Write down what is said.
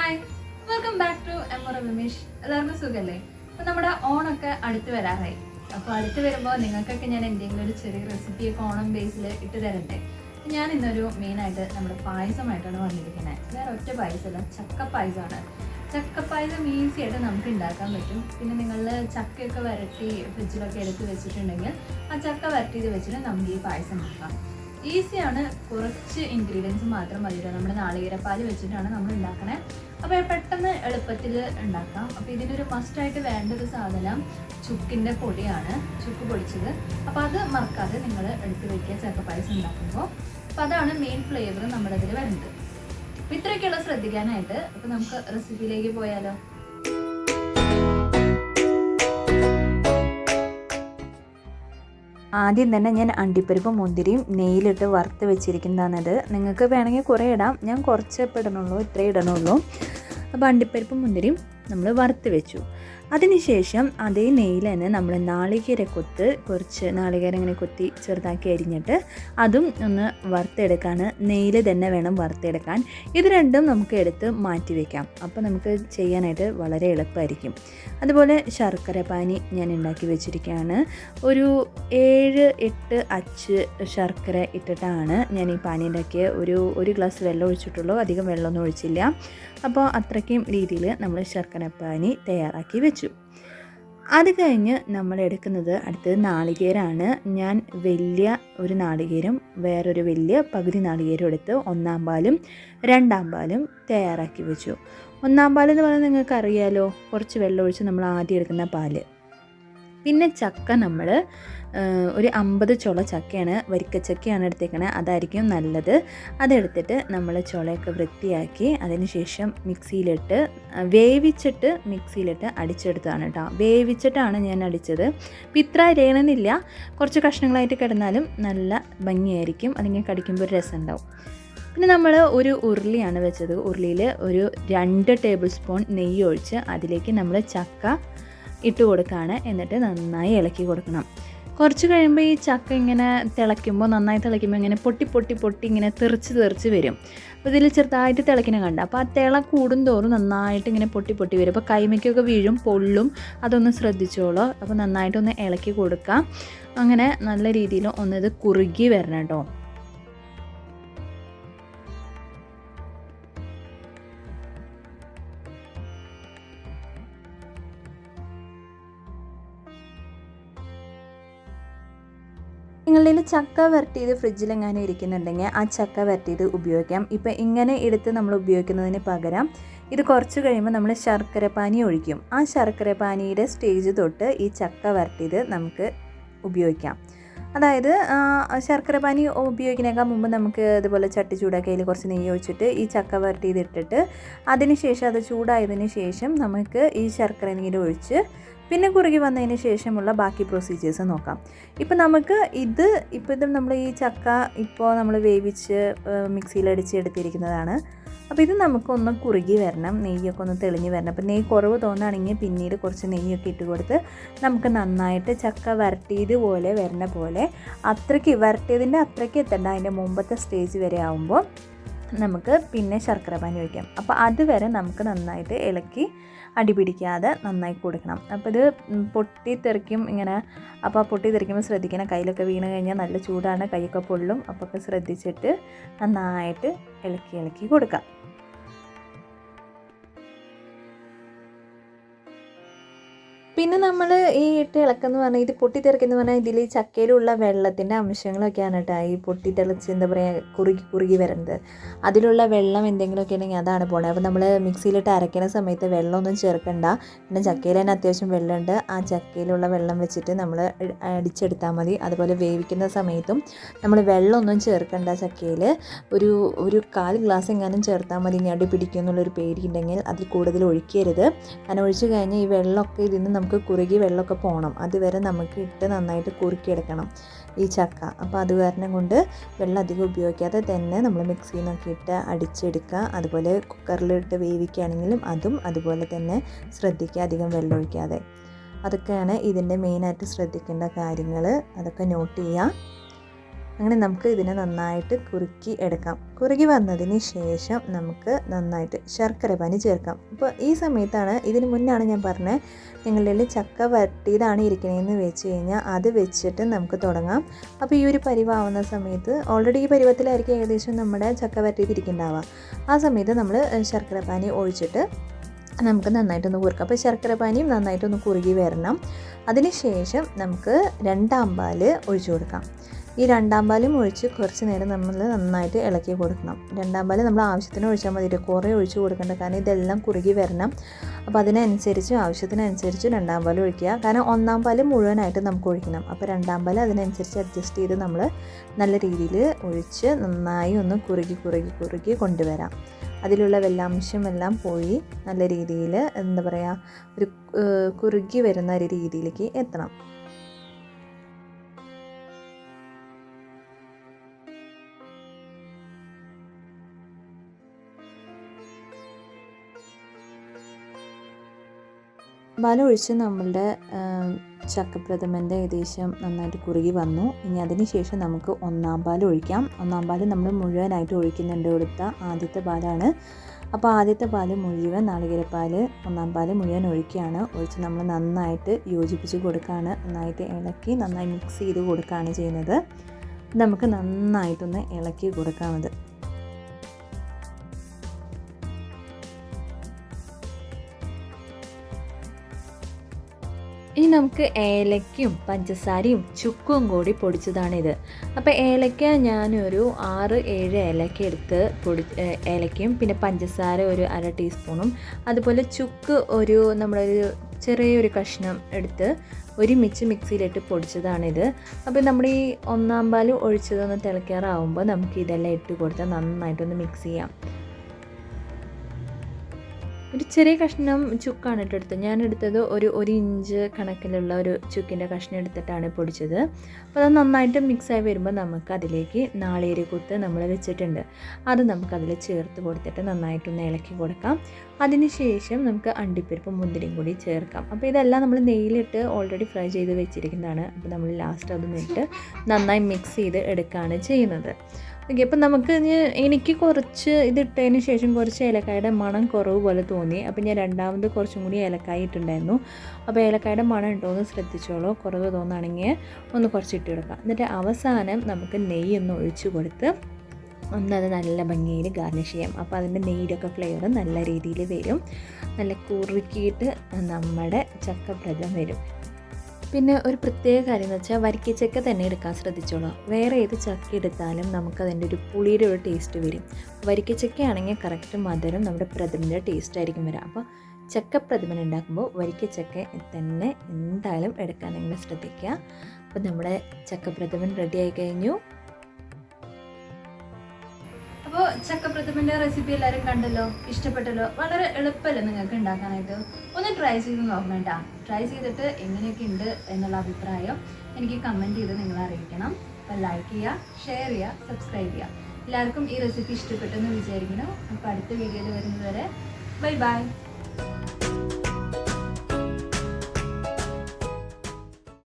Hi, welcome back to Emora Vimesh. എല്ലാവർക്കും സുഖമല്ലേ? അപ്പോൾ നമ്മുടെ ഓണമൊക്കെ അടുത്ത് വരാറായി. അപ്പോൾ അടുത്ത് വരുമ്പോൾ നിങ്ങൾക്കൊക്കെ ഞാൻ എന്തെങ്കിലും ഒരു ചെറിയ റെസിപ്പിയൊക്കെ ഓണം ബേസിൽ ഇട്ട് തരണ്ടേ. ഞാൻ ഇന്നൊരു മെയിനായിട്ട് നമ്മുടെ പായസമായിട്ടാണ് വന്നിരിക്കുന്നത്. വേറെ ഒറ്റ പായസമല്ല, ചക്ക പായസമാണ്. ചക്ക പായസം ഈസി ആയിട്ട് നമുക്ക് ഉണ്ടാക്കാൻ പറ്റും. പിന്നെ നിങ്ങൾ ചക്കയൊക്കെ വരട്ടി ഫ്രിഡ്ജിലൊക്കെ എടുത്ത് വെച്ചിട്ടുണ്ടെങ്കിൽ ആ ചക്ക വരട്ടിയത് വെച്ചിട്ട് നമുക്ക് ഈ പായസം ഉണ്ടാക്കാം. ഈസിയാണ്, കുറച്ച് ഇൻഗ്രീഡിയൻസ് മാത്രം മതിയോ. നമ്മുടെ നാളികേരപ്പാൽ വെച്ചിട്ടാണ് നമ്മൾ ഉണ്ടാക്കണേ. അപ്പോൾ പെട്ടെന്ന് എളുപ്പത്തിൽ ഉണ്ടാക്കാം. അപ്പോൾ ഇതിനൊരു മസ്റ്റായിട്ട് വേണ്ട ഒരു സാധനം ചുക്കിൻ്റെ പൊടിയാണ്, ചുക്ക് പൊടിച്ചത്. അപ്പോൾ അത് മറക്കാതെ നിങ്ങൾ എടുത്ത് വയ്ക്കുക ചക്ക പായസം ഉണ്ടാക്കുമ്പോൾ. അപ്പോൾ അതാണ് മെയിൻ ഫ്ലേവർ നമ്മുടെ ഇതിൽ വരുന്നത്. അപ്പോൾ ഇത്രയൊക്കെയുള്ള ശ്രദ്ധിക്കാനായിട്ട്. അപ്പോൾ നമുക്ക് റെസിപ്പിയിലേക്ക് പോയാലോ. ആദ്യം തന്നെ ഞാൻ അണ്ടിപ്പരിപ്പും മുന്തിരിയും നെയ്യിലിട്ട് വറുത്ത് വെച്ചിരിക്കുന്നതാണിത്. നിങ്ങൾക്ക് വേണമെങ്കിൽ കുറേ ഇടാം, ഞാൻ കുറച്ച് ഇടണുള്ളൂ, ഇത്രേ ഇടണുള്ളൂ. അപ്പോൾ അണ്ടിപ്പരിപ്പും മുന്തിരിയും നമ്മൾ വറുത്ത് വെച്ചു. അതിനുശേഷം അതേ നെയ്യിൽ തന്നെ നമ്മൾ കുറച്ച് നാളികേരം ഇങ്ങനെ കൊത്തി ചെറുതാക്കി അരിഞ്ഞിട്ട് അതും ഒന്ന് വറുത്തെടുക്കാണ്. നെയ്യിൽ തന്നെ വേണം വറുത്തെടുക്കാൻ. ഇത് രണ്ടും നമുക്ക് എടുത്ത് മാറ്റി വയ്ക്കാം. അപ്പോൾ നമുക്ക് ചെയ്യാനായിട്ട് വളരെ എളുപ്പമായിരിക്കും. അതുപോലെ ശർക്കര പാനി ഞാൻ ഉണ്ടാക്കി വെച്ചിരിക്കുകയാണ്. ഒരു 7-8 അച്ച് ശർക്കര ഇട്ടിട്ടാണ് ഞാൻ ഈ പാനി ഉണ്ടാക്കിയ. ഒരു ഗ്ലാസ് വെള്ളം ഒഴിച്ചിട്ടുള്ളൂ, അധികം വെള്ളമൊന്നും ഒഴിച്ചില്ല. അപ്പോൾ അത്രയ്ക്കും രീതിയിൽ നമ്മൾ ശർക്കര പാനി തയ്യാറാക്കി വെച്ചു. അത് കഴിഞ്ഞ് നമ്മൾ എടുക്കുന്നത് അടുത്തത് നാളികേരമാണ്. ഞാൻ വലിയ ഒരു നാളികേരം, വേറൊരു വലിയ പകുതി നാളികേരം എടുത്ത് 1-ാം പാലും 2-ാം പാലും തയ്യാറാക്കി വെച്ചു. 1-ാം പാലെന്ന് പറയുന്നത് നിങ്ങൾക്കറിയാലോ, കുറച്ച് വെള്ളം ഒഴിച്ച് നമ്മൾ ആദ്യം എടുക്കുന്ന പാല്. പിന്നെ ചക്ക നമ്മൾ ഒരു 50 ചുള ചക്കയാണ്, വരിക്കച്ചക്കയാണ് എടുത്തേക്കണത്, അതായിരിക്കും നല്ലത്. അതെടുത്തിട്ട് നമ്മൾ ചുളയൊക്കെ വൃത്തിയാക്കി അതിനുശേഷം മിക്സിയിലിട്ട് വേവിച്ചിട്ട് മിക്സിയിലിട്ട് അടിച്ചെടുത്തതാണ് കേട്ടോ. വേവിച്ചിട്ടാണ് ഞാൻ അടിച്ചത്. അപ്പോൾ ഇത്ര അരയണമെന്നില്ല, കുറച്ച് കഷ്ണങ്ങളായിട്ട് കിടന്നാലും നല്ല ഭംഗിയായിരിക്കും, അല്ലെങ്കിൽ കടിക്കുമ്പോൾ ഒരു രസം ഉണ്ടാവും. പിന്നെ നമ്മൾ ഒരു ഉരുളിയാണ് വെച്ചത്. ഉരുളിയിൽ ഒരു 2 ടേബിൾ സ്പൂൺ നെയ്യ് ഒഴിച്ച് അതിലേക്ക് നമ്മൾ ചക്ക ഇട്ട് കൊടുക്കുകയാണ്. എന്നിട്ട് നന്നായി ഇളക്കി കൊടുക്കണം. കുറച്ച് കഴിയുമ്പോൾ ഈ ചക്ക ഇങ്ങനെ നന്നായി തിളയ്ക്കുമ്പോൾ ഇങ്ങനെ പൊട്ടി ഇങ്ങനെ തെറിച്ച് വരും. അപ്പോൾ ഇതിൽ ചെറുതായിട്ട് തിളക്കിനെ കണ്ട. അപ്പോൾ ആ തിള കൂടും തോറും നന്നായിട്ട് ഇങ്ങനെ പൊട്ടി വരും. അപ്പോൾ കൈമയ്ക്കൊക്കെ വീഴും, പൊള്ളും, അതൊന്ന് ശ്രദ്ധിച്ചോളൂ. അപ്പോൾ നന്നായിട്ടൊന്ന് ഇളക്കി കൊടുക്കാം. അങ്ങനെ നല്ല രീതിയിൽ ഒന്നിത് കുറുകി വരണം കേട്ടോ. നിങ്ങളുടെ ചക്ക വരട്ടിയത് ഫ്രിഡ്ജിലെങ്ങാനും ഇരിക്കുന്നുണ്ടെങ്കിൽ ആ ചക്ക വരട്ടിയത് ഉപയോഗിക്കാം. ഇപ്പം ഇങ്ങനെ എടുത്ത് നമ്മൾ ഉപയോഗിക്കുന്നതിന് പകരം ഇത് കുറച്ച് കഴിയുമ്പോൾ നമ്മൾ ശർക്കരപ്പാനി ഒഴിക്കും. ആ ശർക്കരപ്പാനിയുടെ സ്റ്റേജ് തൊട്ട് ഈ ചക്ക വരട്ടിയത് നമുക്ക് ഉപയോഗിക്കാം. അതായത് ശർക്കരപ്പാനി ഉപയോഗിക്കുന്നതിനേക്കാൾ മുമ്പ് നമുക്ക് ഇതുപോലെ ചട്ടി ചൂടാക്കി അതിൽ കുറച്ച് നെയ്യ് ഒഴിച്ചിട്ട് ഈ ചക്ക വരട്ടിയത് ഇട്ടിട്ട് അതിനുശേഷം അത് ചൂടായതിന് ശേഷം നമുക്ക് ഈ ശർക്കര നീര് ഒഴിച്ച് പിന്നെ കുറുകി വന്നതിന് ശേഷമുള്ള ബാക്കി പ്രൊസീജിയേഴ്സ് നോക്കാം. ഇപ്പം നമുക്ക് ഇത് നമ്മൾ ഈ ചക്ക ഇപ്പോൾ നമ്മൾ വേവിച്ച് മിക്സിയിലടിച്ച് എടുത്തിരിക്കുന്നതാണ്. അപ്പോൾ ഇത് നമുക്കൊന്ന് കുറുകി വരണം, നെയ്യൊക്കെ ഒന്ന് തെളിഞ്ഞ് വരണം. അപ്പോൾ നെയ്യ് കുറവ് തോന്നുകയാണെങ്കിൽ പിന്നീട് കുറച്ച് നെയ്യൊക്കെ ഇട്ട് കൊടുത്ത് നമുക്ക് നന്നായിട്ട് ചക്ക വരട്ടിയത് പോലെ വരണ പോലെ, വരട്ടിയതിൻ്റെ അത്രയ്ക്ക് എത്തണ്ട, അതിൻ്റെ മുമ്പത്തെ സ്റ്റേജ് വരെ ആകുമ്പോൾ നമുക്ക് പിന്നെ ശർക്കര പാനി ഒഴിക്കാം. അപ്പോൾ അതുവരെ നമുക്ക് നന്നായിട്ട് ഇളക്കി അടിപിടിക്കാതെ നന്നായി കൊടുക്കണം. അപ്പോൾ ഇത് പൊട്ടിത്തെറിക്കും ഇങ്ങനെ. അപ്പോൾ പൊട്ടിത്തെറിക്കുമ്പോൾ ശ്രദ്ധിക്കണം, കയ്യിലൊക്കെ വീണ് കഴിഞ്ഞാൽ നല്ല ചൂടാണ്, കൈയൊക്കെ പൊള്ളും. അപ്പോൾ ഒക്കെ ശ്രദ്ധിച്ചിട്ട് നന്നായിട്ട് ഇളക്കി കൊടുക്കാം. പിന്നെ നമ്മൾ ഈ ഇട്ട് ഇളക്കെന്ന് പറഞ്ഞാൽ ഇത് പൊട്ടിത്തെറിക്കെന്ന് പറഞ്ഞാൽ ഇതിൽ ചക്കയിലുള്ള വെള്ളത്തിൻ്റെ അംശങ്ങളൊക്കെയാണ് കേട്ടോ ഈ പൊട്ടിത്തെറിച്ച് എന്താ പറയുക കുറുകി വരുന്നത്. അതിലുള്ള വെള്ളം എന്തെങ്കിലുമൊക്കെ ഉണ്ടെങ്കിൽ അതാണ് പോണത്. അപ്പോൾ നമ്മൾ മിക്സിയിലിട്ട് അരയ്ക്കുന്ന സമയത്ത് വെള്ളമൊന്നും ചേർക്കണ്ട. പിന്നെ ചക്കയിൽ തന്നെ അത്യാവശ്യം വെള്ളമുണ്ട്. ആ ചക്കയിലുള്ള വെള്ളം വെച്ചിട്ട് നമ്മൾ അടിച്ചെടുത്താൽ മതി. അതുപോലെ വേവിക്കുന്ന സമയത്തും നമ്മൾ വെള്ളമൊന്നും ചേർക്കണ്ട. ചക്കയിൽ ഒരു 1/4 ഗ്ലാസ് എങ്ങാനും ചേർത്താൽ മതി. ഞടി പിടിക്കും എന്നുള്ളൊരു പേടിയുണ്ടെങ്കിൽ അതിൽ കൂടുതൽ ഒഴിക്കരുത്. അങ്ങനെ ഒഴിച്ച് കഴിഞ്ഞാൽ ഈ വെള്ളമൊക്കെ ഇതിൽ നമുക്ക് കുറുകി വെള്ളമൊക്കെ പോകണം. അതുവരെ നമുക്ക് ഇട്ട് നന്നായിട്ട് കുറുക്കിയെടുക്കണം ഈ ചക്ക. അപ്പോൾ അത് കാരണം കൊണ്ട് വെള്ളം അധികം ഉപയോഗിക്കാതെ തന്നെ നമ്മൾ മിക്സിയിൽ നിന്നൊക്കെ ഇട്ട് അടിച്ചെടുക്കുക. അതുപോലെ കുക്കറിലിട്ട് വേവിക്കുകയാണെങ്കിലും അതും അതുപോലെ തന്നെ ശ്രദ്ധിക്കുക, അധികം വെള്ളം ഒഴിക്കാതെ. അതൊക്കെയാണ് ഇതിൻ്റെ മെയിനായിട്ട് ശ്രദ്ധിക്കേണ്ട കാര്യങ്ങൾ. അതൊക്കെ നോട്ട് ചെയ്യുക. അങ്ങനെ നമുക്ക് ഇതിനെ നന്നായിട്ട് കുറുക്കി എടുക്കാം. കുറുകി വന്നതിന് ശേഷം നമുക്ക് നന്നായിട്ട് ശർക്കര പാനി ചേർക്കാം. അപ്പോൾ ഈ സമയത്താണ്, ഇതിന് മുന്നാണ് ഞാൻ പറഞ്ഞത്, നിങ്ങളുടെ ചക്ക വരട്ടിയതാണ് ഇരിക്കണതെന്ന് വെച്ച് കഴിഞ്ഞാൽ അത് വെച്ചിട്ട് നമുക്ക് തുടങ്ങാം. അപ്പോൾ ഈ ഒരു പരിവാവുന്ന സമയത്ത് ഓൾറെഡി ഈ പരുവത്തിലായിരിക്കും ഏകദേശം നമ്മുടെ ചക്ക വരട്ടിയതിരിക്കുന്നുണ്ടാവുക. ആ സമയത്ത് നമ്മൾ ശർക്കര പാനി ഒഴിച്ചിട്ട് നമുക്ക് നന്നായിട്ടൊന്ന് കുറുക്കാം. അപ്പോൾ ശർക്കര പാനിയും നന്നായിട്ടൊന്ന് കുറുകി വരണം. അതിന് ശേഷം നമുക്ക് രണ്ടാം പാൽ ഒഴിച്ചു കൊടുക്കാം. ഈ രണ്ടാം പാലും ഒഴിച്ച് കുറച്ച് നേരം നമ്മൾ നന്നായിട്ട് ഇളക്കി കൊടുക്കണം. രണ്ടാം പാൽ നമ്മൾ ആവശ്യത്തിന് ഒഴിച്ചാൽ മതി, കുറേ ഒഴിച്ച് കൊടുക്കേണ്ട, കാരണം ഇതെല്ലാം കുറുകി വരണം. അപ്പോൾ അതിനനുസരിച്ച് ആവശ്യത്തിനനുസരിച്ച് രണ്ടാം പാൽ ഒഴിക്കുക. കാരണം ഒന്നാം പാൽ മുഴുവനായിട്ട് നമുക്ക് ഒഴിക്കണം. അപ്പോൾ രണ്ടാം പാൽ അതിനനുസരിച്ച് അഡ്ജസ്റ്റ് ചെയ്ത് നമ്മൾ നല്ല രീതിയിൽ ഒഴിച്ച് നന്നായി ഒന്ന് കുറുകി കൊണ്ടുവരാം. അതിലുള്ള വെള്ളാംശമെല്ലാം പോയി നല്ല രീതിയിൽ എന്താ പറയുക, ഒരു കുറുകി വരുന്ന ഒരു രീതിയിലേക്ക് എത്തണം. പാലൊഴിച്ച് നമ്മളുടെ ചക്കപ്രഥമൻ്റെ ഏകദേശം നന്നായിട്ട് കുറുകി വന്നു. ഇനി അതിന് ശേഷം നമുക്ക് ഒന്നാം പാൽ ഒഴിക്കാം. ഒന്നാം പാൽ നമ്മൾ മുഴുവനായിട്ട് ഒഴിക്കുന്നുണ്ട്. കൊടുത്ത ആദ്യത്തെ പാലാണ്. അപ്പോൾ ആദ്യത്തെ പാൽ മുഴുവൻ, നാളികേരപ്പാൽ ഒന്നാം പാൽ മുഴുവൻ ഒഴിക്കുകയാണ്. ഒഴിച്ച് നമ്മൾ നന്നായിട്ട് യോജിപ്പിച്ച് കൊടുക്കുകയാണ്. നന്നായിട്ട് ഇളക്കി നന്നായി മിക്സ് ചെയ്ത് കൊടുക്കുകയാണ് ചെയ്യുന്നത്. നമുക്ക് നന്നായിട്ടൊന്ന് ഇളക്കി കൊടുക്കാമത്. ഇനി നമുക്ക് ഏലക്കയും പഞ്ചസാരയും ചുക്കും കൂടി പൊടിച്ചതാണിത്. അപ്പോൾ ഏലക്ക ഞാനൊരു 6-7 ഏലക്ക എടുത്ത് ഏലക്കയും പിന്നെ പഞ്ചസാര ഒരു 1/2 ടീസ്പൂണും അതുപോലെ ചുക്ക് നമ്മളൊരു ചെറിയൊരു കഷ്ണം എടുത്ത് ഒരുമിച്ച് മിക്സിയിലിട്ട് പൊടിച്ചതാണിത്. അപ്പോൾ നമ്മൾ ഈ ഒന്നാം പാൽ ഒഴിച്ചതൊന്ന് തിളക്കാറാവുമ്പോൾ നമുക്ക് ഇതെല്ലാം ഇട്ട് കൊടുത്ത് നന്നായിട്ടൊന്ന് മിക്സ് ചെയ്യാം. ഒരു ചെറിയ കഷ്ണം ചുക്കാണ് എടുത്തത്. ഞാനെടുത്തത് ഒരു 1 ഇഞ്ച് കണക്കിലുള്ള ഒരു ചുക്കിൻ്റെ കഷ്ണം എടുത്തിട്ടാണ് പൊടിച്ചത്. അപ്പോൾ അത് നന്നായിട്ട് മിക്സായി വരുമ്പോൾ നമുക്ക് അതിലേക്ക് നാളികേരക്കുത്ത് നമ്മൾ വെച്ചിട്ടുണ്ട്, അത് നമുക്കതിൽ ചേർത്ത് കൊടുത്തിട്ട് നന്നായിട്ടൊന്ന് ഇളക്കി കൊടുക്കാം. അതിന് ശേഷം നമുക്ക് അണ്ടിപ്പരിപ്പും മുന്തിരിയും കൂടി ചേർക്കാം. അപ്പോൾ ഇതെല്ലാം നമ്മൾ നെയ്യിലിട്ട് ഓൾറെഡി ഫ്രൈ ചെയ്ത് വെച്ചിരിക്കുന്നതാണ്. അപ്പോൾ നമ്മൾ ലാസ്റ്റ് അതൊന്നിട്ട് നന്നായി മിക്സ് ചെയ്ത് എടുക്കുകയാണ് ചെയ്യുന്നത്. ഓക്കെ, അപ്പം എനിക്ക് കുറച്ച് ഇതിട്ടതിന് ശേഷം കുറച്ച് ഏലക്കായുടെ മണം കുറവ് പോലെ തോന്നി. അപ്പോൾ ഞാൻ രണ്ടാമത് കുറച്ചും കൂടി ഏലക്കായ ഇട്ടുണ്ടായിരുന്നു. അപ്പോൾ ഏലക്കായുടെ മണം ഉണ്ടോയെന്ന് ശ്രദ്ധിച്ചോളൂ. കുറവ് തോന്നുകയാണെങ്കിൽ ഒന്ന് കുറച്ചിട്ട് കൊടുക്കാം. എന്നിട്ട് അവസാനം നമുക്ക് നെയ്യൊന്ന് ഒഴിച്ച് കൊടുത്ത് ഒന്നത് നല്ല ഭംഗിയിൽ ഗാർണിഷ് ചെയ്യാം. അപ്പോൾ അതിൻ്റെ നെയ്യൊക്കെ ഫ്ലേവർ നല്ല രീതിയിൽ വരും. നല്ല കുറുക്കിയിട്ട് നമ്മുടെ ചക്കപ്രഥമൻ വരും. പിന്നെ ഒരു പ്രത്യേക കാര്യം എന്ന് വെച്ചാൽ വരിക്കച്ചക്ക തന്നെ എടുക്കാൻ ശ്രദ്ധിച്ചോളാം. വേറെ ഏത് ചക്ക എടുത്താലും നമുക്കതിൻ്റെ ഒരു പുളിയുടെ ഒരു ടേസ്റ്റ് വരും. വരിക്കച്ചക്കയാണെങ്കിൽ കറക്റ്റ് മധുരം നമ്മുടെ പ്രഥമൻ്റെ ടേസ്റ്റ് ആയിരിക്കും വരിക. അപ്പോൾ ചക്കപ്രഥമൻ ഉണ്ടാക്കുമ്പോൾ വരിക്കച്ചക്ക തന്നെ എന്തായാലും എടുക്കാൻ നിങ്ങൾ ശ്രദ്ധിക്കുക. അപ്പോൾ നമ്മുടെ ചക്കപ്രഥമൻ റെഡി ആയി കഴിഞ്ഞു. അപ്പോൾ ചക്കപ്രഥമൻ്റെ റെസിപ്പി എല്ലാവരും കണ്ടല്ലോ, ഇഷ്ടപ്പെട്ടല്ലോ. വളരെ എളുപ്പമല്ലേ നിങ്ങൾക്ക് ഉണ്ടാക്കാനായിട്ട്. ഒന്ന് ട്രൈ ചെയ്ത് നോക്കണം കേട്ടോ. ട്രൈ ചെയ്തിട്ട് എങ്ങനെയൊക്കെ ഉണ്ട് എന്നുള്ള അഭിപ്രായം എനിക്ക് കമൻറ്റ് ചെയ്ത് നിങ്ങൾ അറിയിക്കണം. അപ്പോൾ ലൈക്ക് ചെയ്യുക, ഷെയർ ചെയ്യുക, സബ്സ്ക്രൈബ് ചെയ്യുക. എല്ലാവർക്കും ഈ റെസിപ്പി ഇഷ്ടപ്പെട്ടെന്ന് വിചാരിക്കണം. അപ്പോൾ അടുത്ത വീഡിയോയിൽ വരുന്നത് വരെ ബൈ ബൈ.